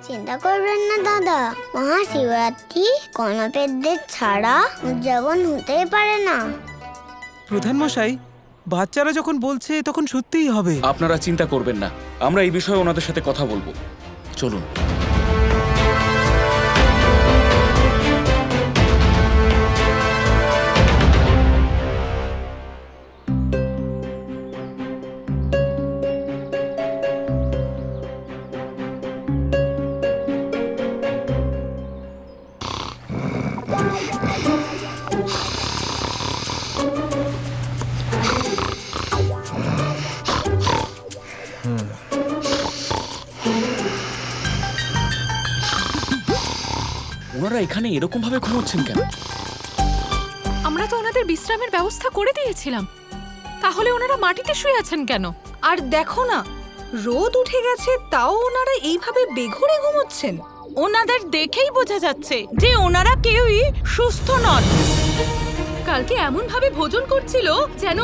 চিন্তা করবেন না দাদা, মহাশিবরাত্রি গণপেটদের ছাড়া উদযাপন হতেই পারে না। প্রধান মশাই, বাচ্চারা যখন বলছে তখন সত্যিই হবে। আপনারা চিন্তা করবেন না, আমরা এই বিষয়ে ওনাদের সাথে কথা বলবো। চলুন। ওনারা এখানে এরকম ভাবে ঘুমোচ্ছেন কেন? আমরা তো ওনাদের বিশ্রামের ব্যবস্থা করে দিয়েছিলাম, তাহলে ওনারা মাটিতে শুয়ে আছেন কেন? আর দেখো না, রোদ উঠে গেছে তাও ওনারা এইভাবে বেঘরে ঘুমোচ্ছেন। ওনাদের দেখেই বোঝা যাচ্ছে যে ওনারা কেউই সুস্থ নন। কালকে এমন ভাবে ভোজন করছিল যেন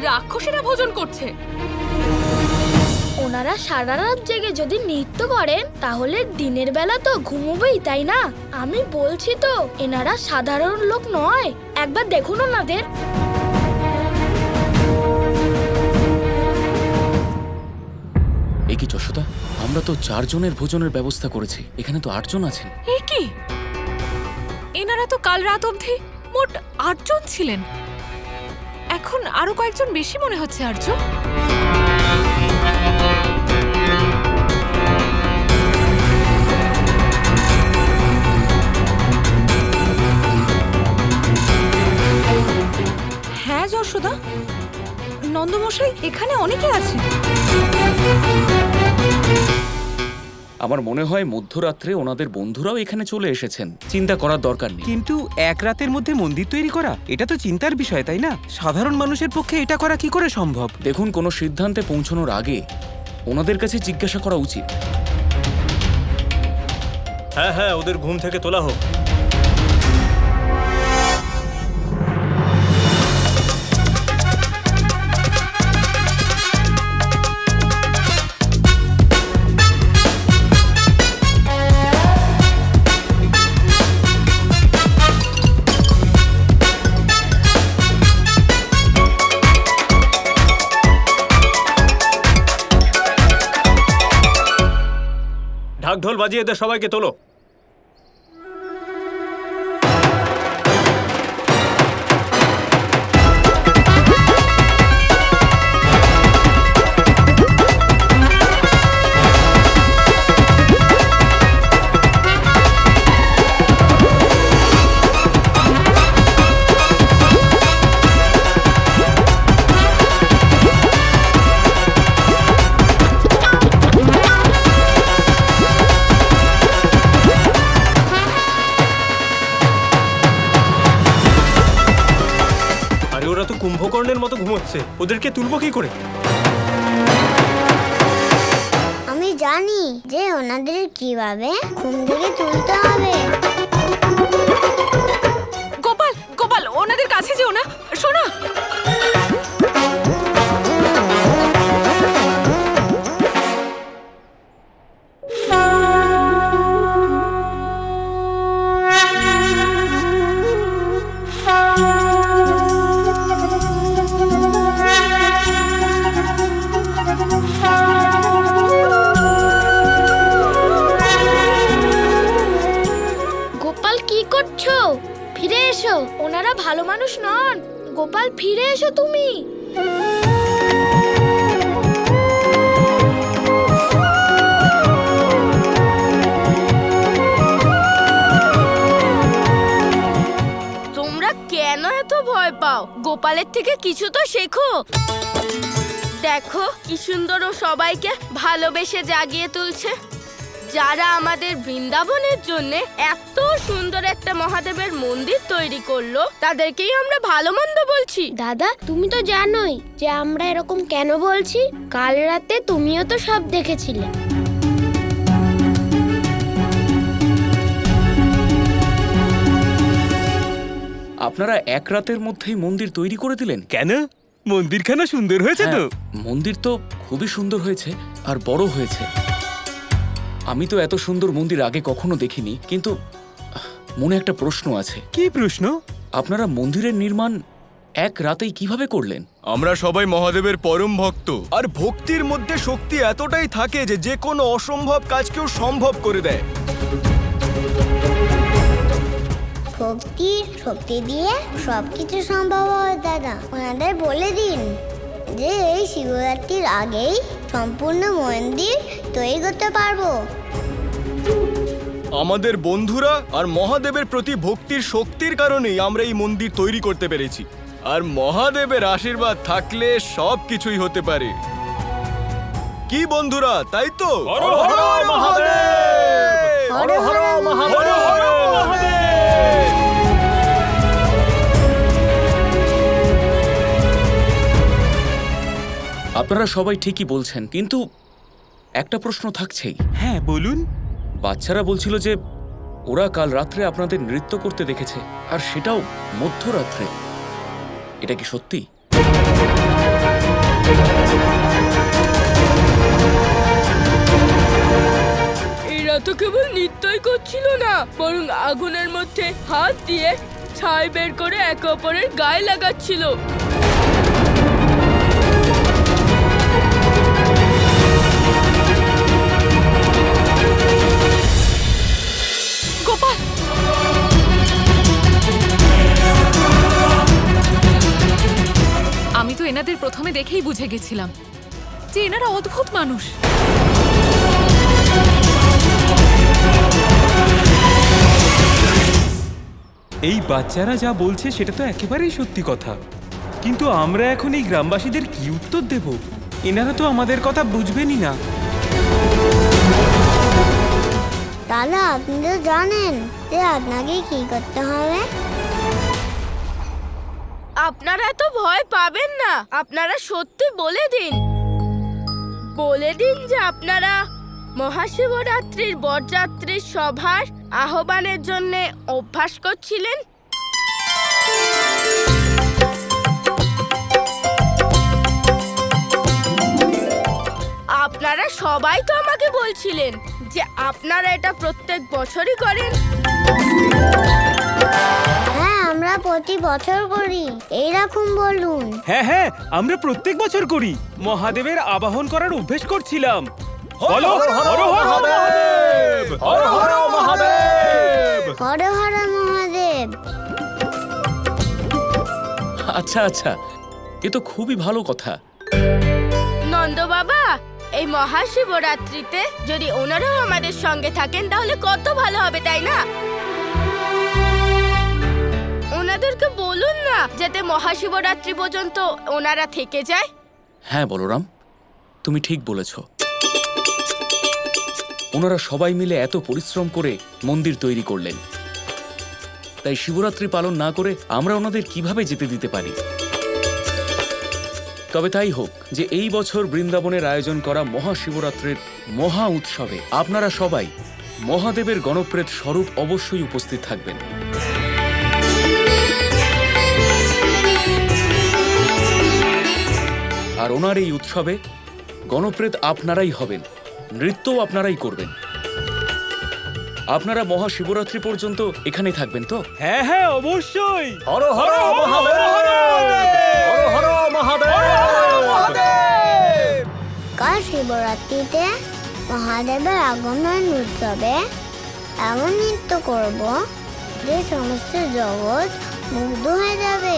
রাক্ষসেরা ভোজন করছে। ওনারা সারা রাত জেগে যদি নৃত্য করেন তাহলে দিনের বেলা তো ঘুমোবেই, তাই না? আমি বলছি তো, এনারা সাধারণ লোক নয়। একবার দেখুন ওনাদের। এ কি যশোদা, আমরা তো 4 জনের ভোজনের ব্যবস্থা করেছি, এখানে তো 8 জন আছেন। এ কি, এনারা তো কাল রাত অবধি মোট 8 জন ছিলেন, এখন আরো কয়েকজন বেশি মনে হচ্ছে। আর্য, হ্যাঁ যশোদা, নন্দমশাই এখানে অনেকে আছে। আমার মনে হয় মধ্যরাত্রে ওনাদের বন্ধুরাও এখানে চলে এসেছেন। চিন্তা করার দরকার নেই। কিন্তু এক রাতের মধ্যে মন্দির তৈরি করা, এটা তো চিন্তার বিষয়, তাই না? সাধারণ মানুষের পক্ষে এটা করা কি করে সম্ভব? দেখুন, কোনো সিদ্ধান্তে পৌঁছানোর আগে ওনাদের কাছে জিজ্ঞাসা করা উচিত। হ্যাঁ হ্যাঁ, ওদের ঘুম থেকে তোলা হোক। ঢাকঢোল বাজিয়ে দে, সবাইকে তোলো। ওরা তো কুম্ভকর্ণের মতো ঘুমোচ্ছে, ওদেরকে তুলবো কি করে? আমি জানি যে ওনাদের কিভাবে ঘুম থেকে তুলতে হবে। গোপাল, গোপাল, ওনাদের কাছে যেও না, শোনা। ফিরে এসো, ওনারা ভালো মানুষ নন। গোপাল, ফিরে এসো তুমি। তোমরা কেন এত ভয় পাও? গোপালের থেকে কিছু তো শেখো। দেখো কি সুন্দর ও সবাইকে ভালোবেসে জাগিয়ে তুলছে। যারা আমাদের বৃন্দাবনের জন্য এত সুন্দর একটা মহাদেবের মন্দির তৈরি করলো, তাদেরকেই আমরা ভালো মন্দ বলছি। দাদা, তুমি তো জানোই যে আমরা এরকম কেন বলছি। কাল রাতে তুমিও তো সব দেখেছিলে। আপনারা এক রাতের মধ্যেই মন্দির তৈরি করে দিলেন? কেন? মন্দিরখানা সুন্দর হয়েছে তো? মন্দির তো খুবই সুন্দর হয়েছে আর বড় হয়েছে। আমি তো এত সুন্দর মন্দির আগে কখনো দেখিনি, কিন্তু মনে একটা প্রশ্ন আছে। কি প্রশ্ন? আপনারা মন্দিরের নির্মাণ এক রাতেই কিভাবে করলেন? আমরা সবাই মহাদেবের পরম ভক্ত, আর ভক্তির মধ্যে শক্তি এতটাই থাকে যে যে কোনো অসম্ভব কাজকেও সম্ভব করে দেয়। ভক্তির শক্তি দিয়ে সবকিছু সম্ভব হয় দাদা। ওনাদের বলে দিন যে এই শিবরাত্রির আগেই সম্পূর্ণ মন্দির তৈরি করতে পারবো। আমাদের বন্ধুরা আর মহাদেবের প্রতি ভক্তির শক্তির কারণেই আমরা এই মন্দির তৈরি করতে পেরেছি, আর মহাদেবের আশীর্বাদ থাকলে সব কিছুই হতে পারে। কি বন্ধুরা, তাই তো? হর হর মহাদেব! হর হর মহাদেব! হর হর মহাদেব! আপনারা সবাই ঠিকই বলছেন, কিন্তু একটা প্রশ্ন থাকছেই। হ্যাঁ বলুন। বাচ্চারা বলছিল যে ওরা কাল রাত্রে আপনাদের নৃত্য করতে দেখেছে, আর সেটাও মধ্যরাত্রে। এটা কি সত্যি? এরা তো কেবল নৃত্যই করছিল না, বরং আগুনের মধ্যে হাত দিয়ে ছাই বের করে একে অপরের গায়ে লাগাচ্ছিল। গোপাল, আমি তো এনাদের প্রথমে দেখেই বুঝে গেছিলাম যে এনারা অদ্ভুত মানুষ। এই বাচ্চারা যা বলছে সেটা তো একেবারেই সত্যি কথা, কিন্তু আমরা এখন এই গ্রামবাসীদের কি উত্তর দেব? এনারা তো আমাদের কথা বুঝবেনই না। দাদা, আপনি তো জানেন যে আপনাকে কি করতে হবে। আপনারা তো ভয় পাবেন না, আপনারা সত্যি বলে দিন। বলে দিন যে আপনারা মহাশিবরাত্রির বরযাত্রীর সভার আহ্বানের জন্য অভ্যাস করছিলেন। আপনারা সবাই তো আমাকে বলছিলেন যে আপনারা এটা প্রত্যেক বছরই করেন। হ্যাঁ, আমরা প্রতি বছর করি। এইরকম বলুন। হ্যাঁ হ্যাঁ, আমরা প্রত্যেক বছর করি। মহাদেবের আবাহন করার অভ্যেস করছিলাম। বলো হর হর মহাদেব! হর হর মহাদেব! হর হর মহাদেব! আচ্ছা আচ্ছা, এ তো খুবই ভালো কথা। নন্দ বাবা, এই মহাশিবরাত্রিতে যদি ওনারাও আমাদের সঙ্গে থাকেন তাহলে কত ভালো হবে, তাই না? ওনাদেরকে বলুন না যাতে মহাশিবরাত্রি পর্যন্ত ওনারা থেকে যায়। হ্যাঁ বলরাম, তুমি ঠিক বলেছ। ওনারা সবাই মিলে এত পরিশ্রম করে মন্দির তৈরি করলেন, তাই শিবরাত্রি পালন না করে আমরা ওনাদের কিভাবে যেতে দিতে পারি? তবে তাই হোক, যে এই বছর বৃন্দাবনের আয়োজন করা মহাশিবরাত্রির মহা উৎসবে আপনারা সবাই মহাদেবের গণপ্রেত স্বরূপ অবশ্যই উপস্থিত থাকবেন। আর ওনার এই উৎসবে গণপ্রেত আপনারাই হবেন, নৃত্যও আপনারাই করবেন। আপনারা মহাশিবরাত্রি পর্যন্ত এখানেই থাকবেন তো? হ্যাঁ হ্যাঁ, অবশ্যই। হর হর মহাদেব! হর হর মহাদেব! কাল শিবরাত্রিতে মহাদেবের আগমন উৎসবে এমন নৃত্য করব যে সমস্ত জগৎ মুগ্ধ হয়ে যাবে।